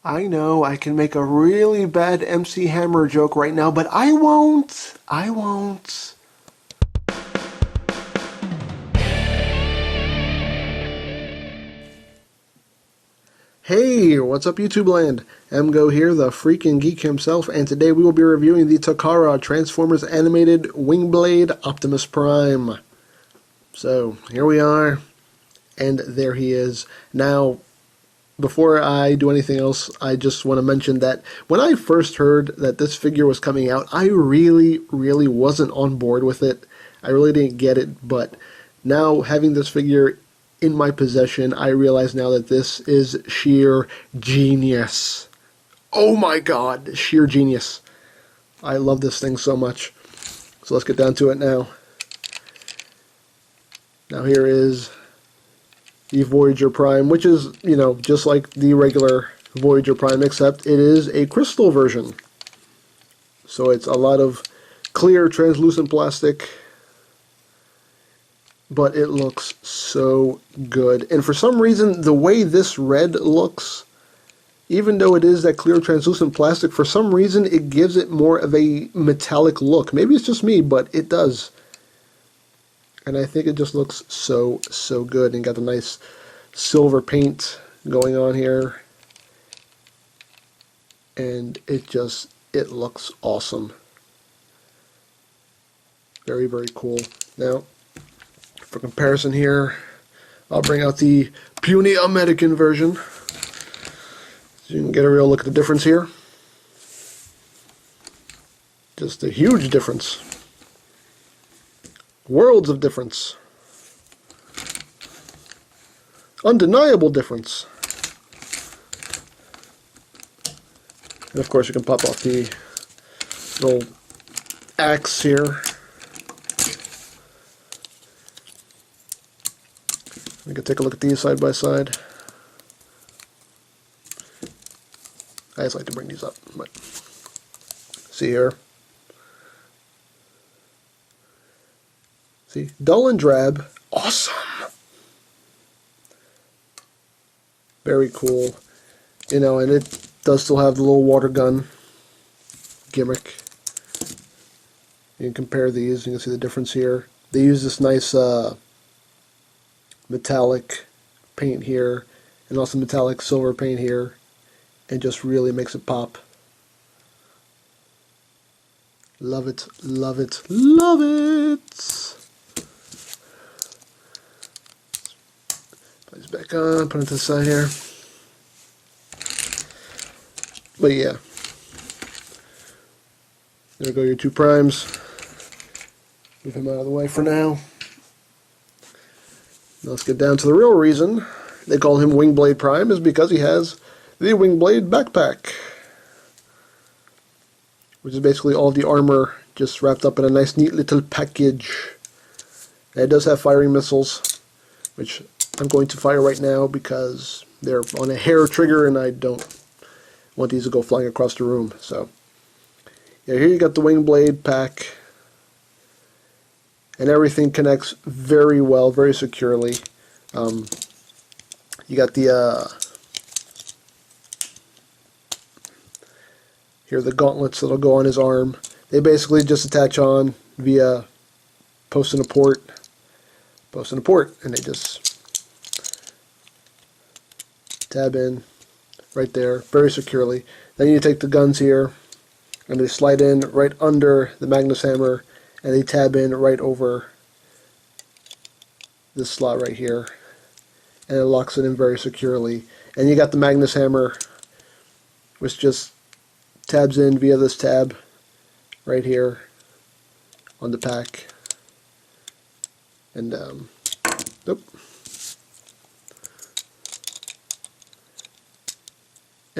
I know I can make a really bad MC Hammer joke right now, but I won't. I won't. Hey, what's up YouTube land? EmGo here, the freaking geek himself, and today we will be reviewing the Takara Transformers Animated WINGBLADE Optimus Prime. So, here we are, and there he is. Now, before I do anything else, I just want to mention that when I first heard that this figure was coming out, I really wasn't on board with it. I really didn't get it, but now having this figure in my possession, I realize now that this is sheer genius. Oh my god, sheer genius. I love this thing so much. So let's get down to it now. Now here is the Voyager Prime, which is, you know, just like the regular Voyager Prime, except it is a crystal version. So it's a lot of clear, translucent plastic, but it looks so good. And for some reason, the way this red looks, even though it is that clear, translucent plastic, for some reason it gives it more of a metallic look. Maybe it's just me, but it does. And I think it just looks so good. And got the nice silver paint going on here. And it looks awesome. Very cool. Now, for comparison here, I'll bring out the puny American version. So you can get a real look at the difference here. Just a huge difference. Worlds of difference. Undeniable difference. And of course you can pop off the little axe here. We can take a look at these side by side. I just like to bring these up, but see here. See, dull and drab, awesome. Very cool. You know, and it does still have the little water gun gimmick. You can compare these, you can see the difference here. They use this nice metallic paint here, and also metallic silver paint here, and just really makes it pop. Love it, love it, love it! Put these back on, put it to the side here. But yeah, there go your two primes. Move him out of the way for now. Now let's get down to the real reason they call him WINGBLADE Prime, is because he has the WINGBLADE backpack, which is basically all the armor just wrapped up in a nice neat little package. And it does have firing missiles, which I'm going to fire right now because they're on a hair trigger and I don't want these to go flying across the room. So yeah, here you got the WINGBLADE pack. And everything connects very well, very securely. You got the here are the gauntlets that'll go on his arm. They basically just attach on via post and a port, and they just tab in right there, very securely. Then you take the guns here, and they slide in right under the Magnus hammer, and they tab in right over this slot right here, and it locks it in very securely. And you got the Magnus hammer, which just tabs in via this tab right here on the pack. And and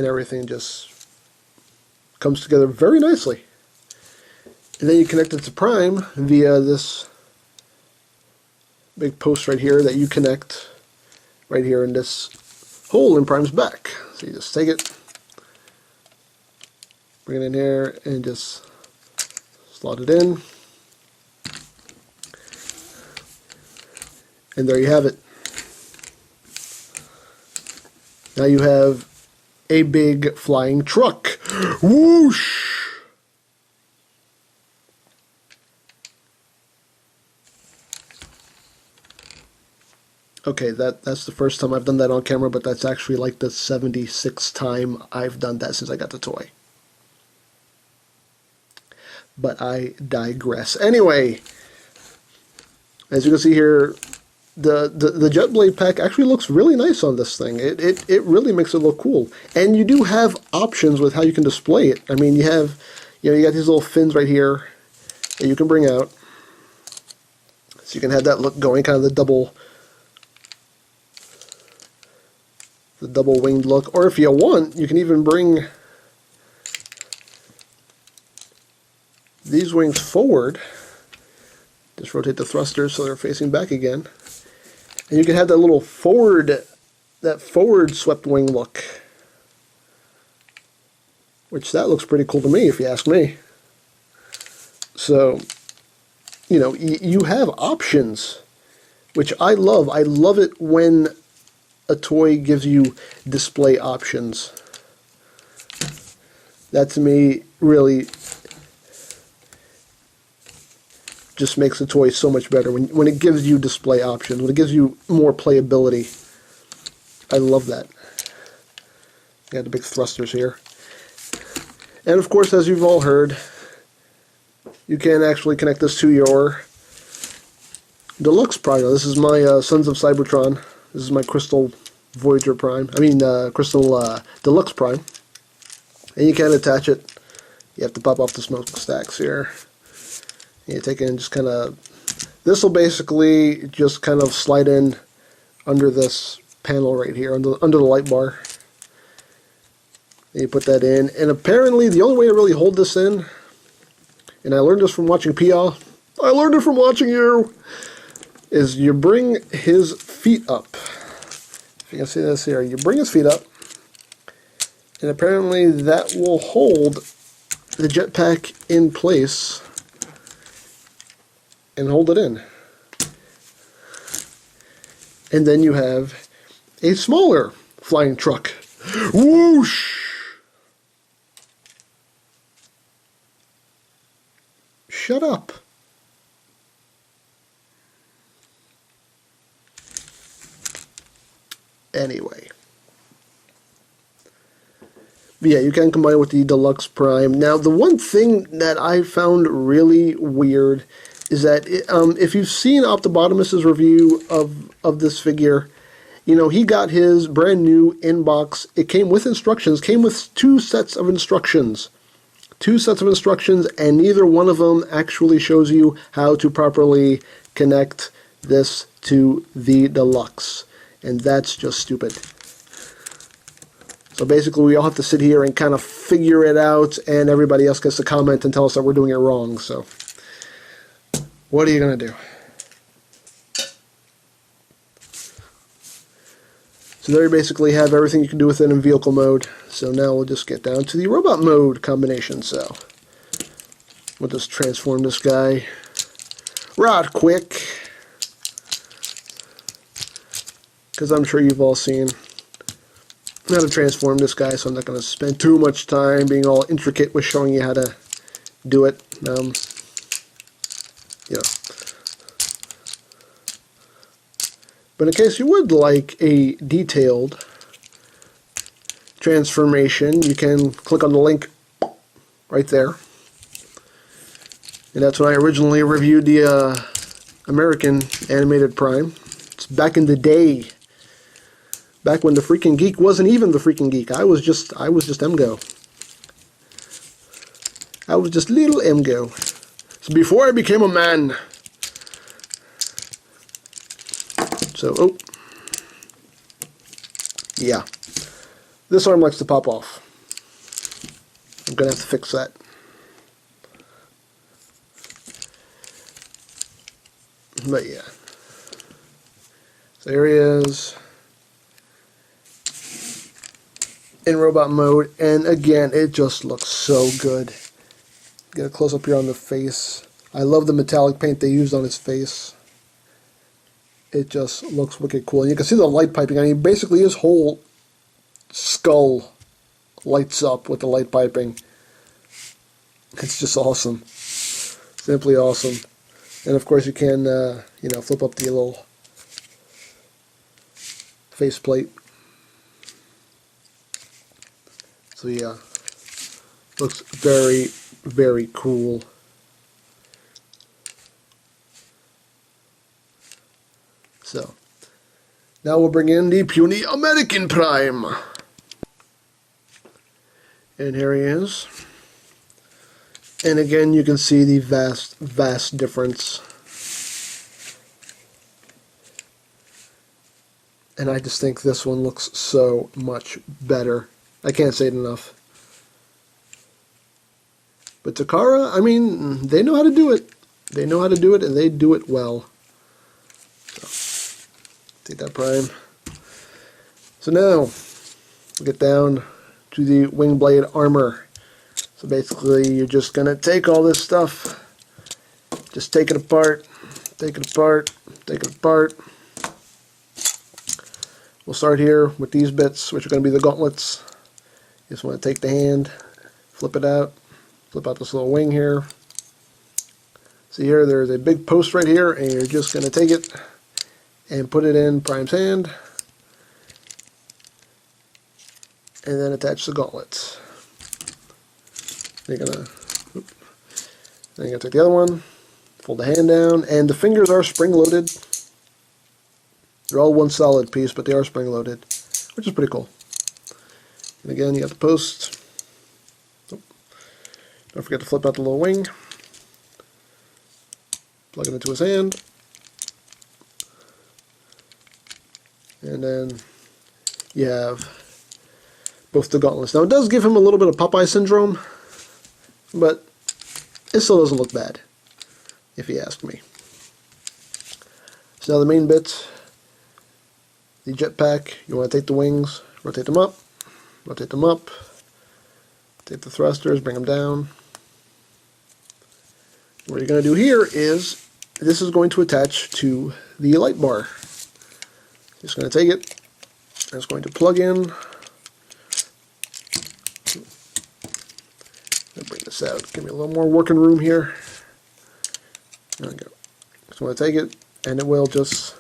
everything just comes together very nicely. And then you connect it to Prime via this big post right here that you connect right here in this hole in Prime's back. So you just take it, bring it in here, and just slot it in. And there you have it. Now you have a big flying truck. Whoosh! Okay, that's the first time I've done that on camera, but that's actually like the 76th time I've done that since I got the toy. But I digress. Anyway, as you can see here, the Jetblade pack actually looks really nice on this thing. It really makes it look cool. And you do have options with how you can display it. I mean, you got these little fins right here that you can bring out. So you can have that look going, kind of the double winged look. Or if you want, you can even bring these wings forward. Just rotate the thrusters so they're facing back again. And you can have that little forward swept wing look. Which that looks pretty cool to me, if you ask me. So, you have options, which I love. I love it when a toy gives you display options. That to me really just makes the toy so much better when it gives you display options, when it gives you more playability. I love that. Got the big thrusters here. And of course, as you've all heard, you can actually connect this to your Deluxe Prime. This is my Sons of Cybertron. This is my Crystal Voyager Prime. Crystal Deluxe Prime. And you can attach it. You have to pop off the smokestacks here. You take it and just kind of, this will basically just kind of slide in under this panel right here, under the light bar. And you put that in, and apparently the only way to really hold this in, and I learned this from watching Pia, I learned it from watching you, is you bring his feet up. If you can see this here, you bring his feet up, and apparently that will hold the jetpack in place and hold it in. And then you have a smaller flying truck. Whoosh! Shut up. Anyway. But yeah, you can combine it with the Deluxe Prime. Now, the one thing that I found really weird is that if you've seen OPTIMUS' review of this figure, he got his brand new inbox. It came with instructions, came with two sets of instructions. And neither one of them actually shows you how to properly connect this to the Deluxe. And that's just stupid. So basically we all have to sit here and kind of figure it out, and everybody else gets to comment and tell us that we're doing it wrong. So what are you going to do? So there you basically have everything you can do with it in vehicle mode. So now we'll just get down to the robot mode combination. So we'll just transform this guy right quick, because I'm sure you've all seen how to transform this guy, so I'm not going to spend too much time being all intricate with showing you how to do it. But in case you would like a detailed transformation, you can click on the link right there. And that's when I originally reviewed the American animated Prime. It's back in the day. Back when the freaking geek wasn't even the freaking geek. I was just EmGo. I was just little EmGo. So before I became a man. So, yeah. This arm likes to pop off. I'm going to have to fix that. But yeah. So here he is in robot mode, and again, it just looks so good. Get a close up here on the face. I love the metallic paint they used on his face. It just looks wicked cool. And you can see the light piping. I mean, basically his whole skull lights up with the light piping. It's just awesome. Simply awesome. And of course you can, you know, flip up the little faceplate. So yeah, looks very, very cool. So, now we'll bring in the puny American Prime. And here he is. And again, you can see the vast, vast difference. And I just think this one looks so much better. I can't say it enough. But Takara, I mean, they know how to do it. They know how to do it, and they do it well. So, take that Prime. So now, we'll get down to the WINGBLADE armor. So basically, you're just going to take all this stuff, just take it apart, take it apart, take it apart. We'll start here with these bits, which are going to be the gauntlets. You just want to take the hand, flip it out, flip out this little wing here. See here, there's a big post right here, and you're just going to take it and put it in Prime's hand, and then attach the gauntlets. You're gonna take the other one, fold the hand down, and the fingers are spring-loaded. They're all one solid piece, but they are spring-loaded, which is pretty cool. And again, you got the post. Oh, don't forget to flip out the little wing. Plug it into his hand. And then you have both the gauntlets. Now, it does give him a little bit of Popeye syndrome, but it still doesn't look bad, if you ask me. So now the main bits, the jetpack, you want to take the wings, rotate them up, take the thrusters, bring them down. What you're going to do here is, this is going to attach to the light bar. Just going to take it, and it's going to plug in. Bring this out, give me a little more working room here. There we go. Just want to take it, and it will just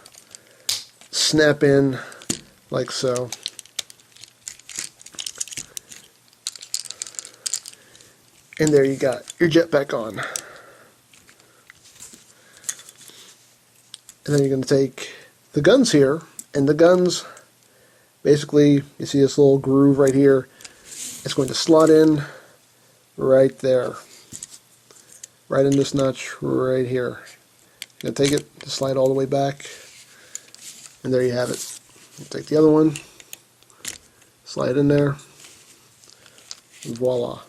snap in like so. And there you got your jetpack on. And then you're going to take the guns here, and the guns, basically, you see this little groove right here. It's going to slot in right there, right in this notch right here. You're going to take it, just slide all the way back, and there you have it. You take the other one, slide it in there, and voila.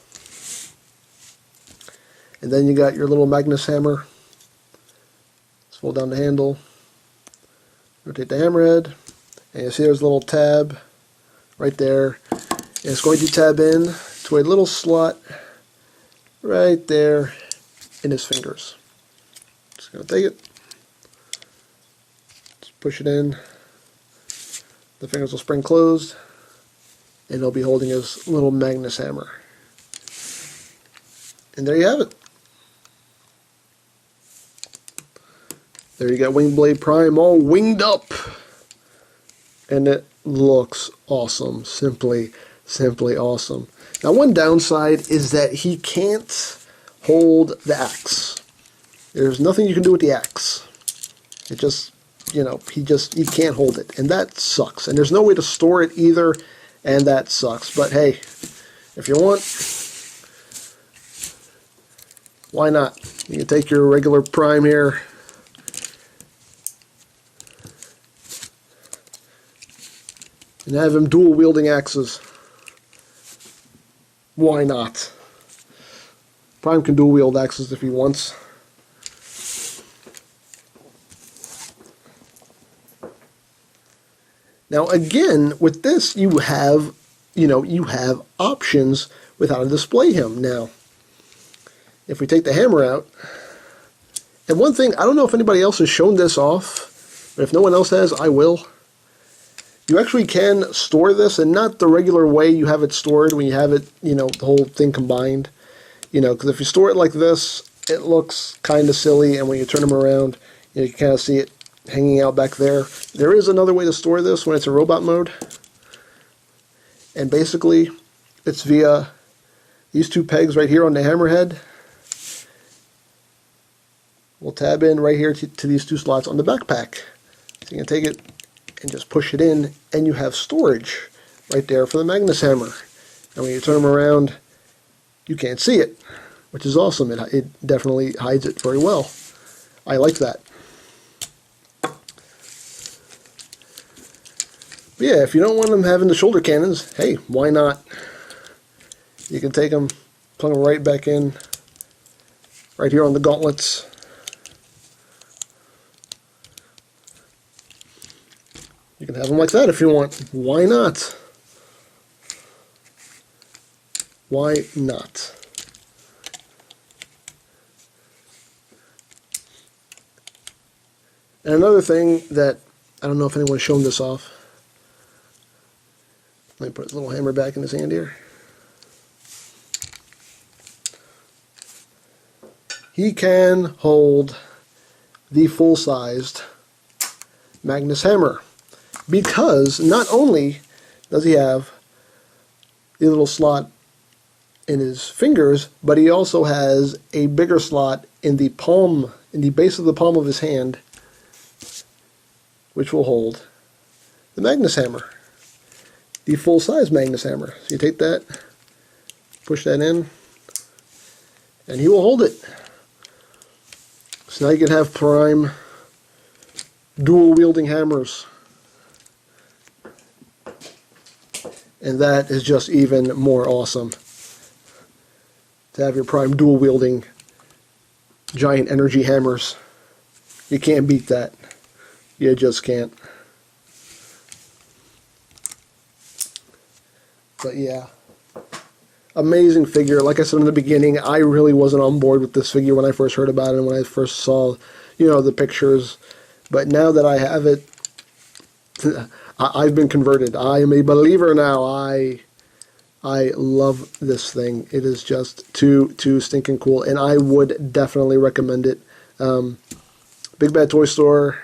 And then you got your little Magnus hammer. Just fold down the handle, rotate the hammerhead, and you see there's a little tab right there. And it's going to tab in to a little slot right there in his fingers. Just going to take it, just push it in, the fingers will spring closed, and he'll be holding his little Magnus hammer. And there you have it. There you got WINGBLADE Prime all winged up, and it looks awesome. Simply awesome. Now, one downside is that he can't hold the axe. There's nothing you can do with the axe. It just, you know, he can't hold it, and that sucks. And there's no way to store it either, and that sucks. But hey, if you want, why not? You can take your regular Prime here, and have him dual wielding axes. Why not? Prime can dual wield axes if he wants. Now again, with this you have options with how to display him. Now, if we take the hammer out, and one thing, I don't know if anybody else has shown this off, but if no one else has, I will. You actually can store this, and not the regular way you have it stored when you have it, you know, the whole thing combined. You know, because if you store it like this, it looks kind of silly, and when you turn them around, you know, you can kind of see it hanging out back there. There is another way to store this when it's in robot mode, and basically it's via these two pegs right here on the hammerhead. We'll tab in right here to these two slots on the backpack. So you can take it and just push it in, and you have storage right there for the Magnus hammer. And when you turn them around, you can't see it, which is awesome. It definitely hides it very well. I like that. But yeah, if you don't want them having the shoulder cannons, hey, why not? You can take them, plug them right back in, right here on the gauntlets. You can have them like that if you want. Why not? Why not? And another thing that, I don't know if anyone's shown this off. Let me put his little hammer back in his hand here. He can hold the full-sized Magnus hammer, because not only does he have the little slot in his fingers, but he also has a bigger slot in the palm, in the base of the palm of his hand, which will hold the Magnus hammer, the full-size Magnus hammer. So you take that, push that in, and he will hold it. So now you can have prime dual-wielding hammers. And that is just even more awesome. To have your prime dual-wielding giant energy hammers. You can't beat that. You just can't. But yeah. Amazing figure. Like I said in the beginning, I really wasn't on board with this figure when I first heard about it and when I first saw, you know, the pictures. But now that I have it, I've been converted. I am a believer now. I love this thing. It is just too stinking cool, and I would definitely recommend it. Big Bad Toy Store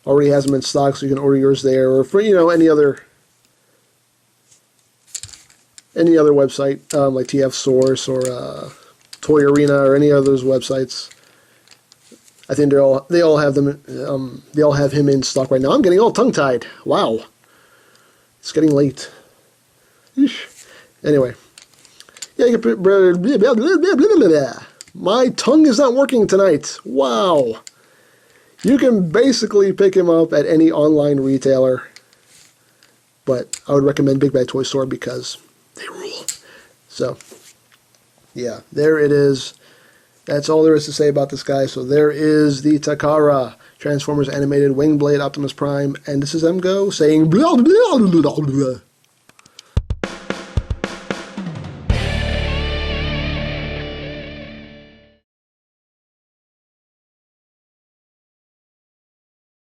already has them in stock, so you can order yours there, or for, you know, any other website like TF Source or Toy Arena or any of those websites. I think they all have them. They all have him in stock right now. I'm getting all tongue-tied. Wow, it's getting late. Eesh. Anyway, yeah, you can, my tongue is not working tonight. Wow, you can basically pick him up at any online retailer, but I would recommend Big Bad Toy Store because they rule. So, yeah, there it is. That's all there is to say about this guy. So there is the Takara Transformers Animated WINGBLADE Optimus Prime, and this is EmGo saying blah blah blah blah.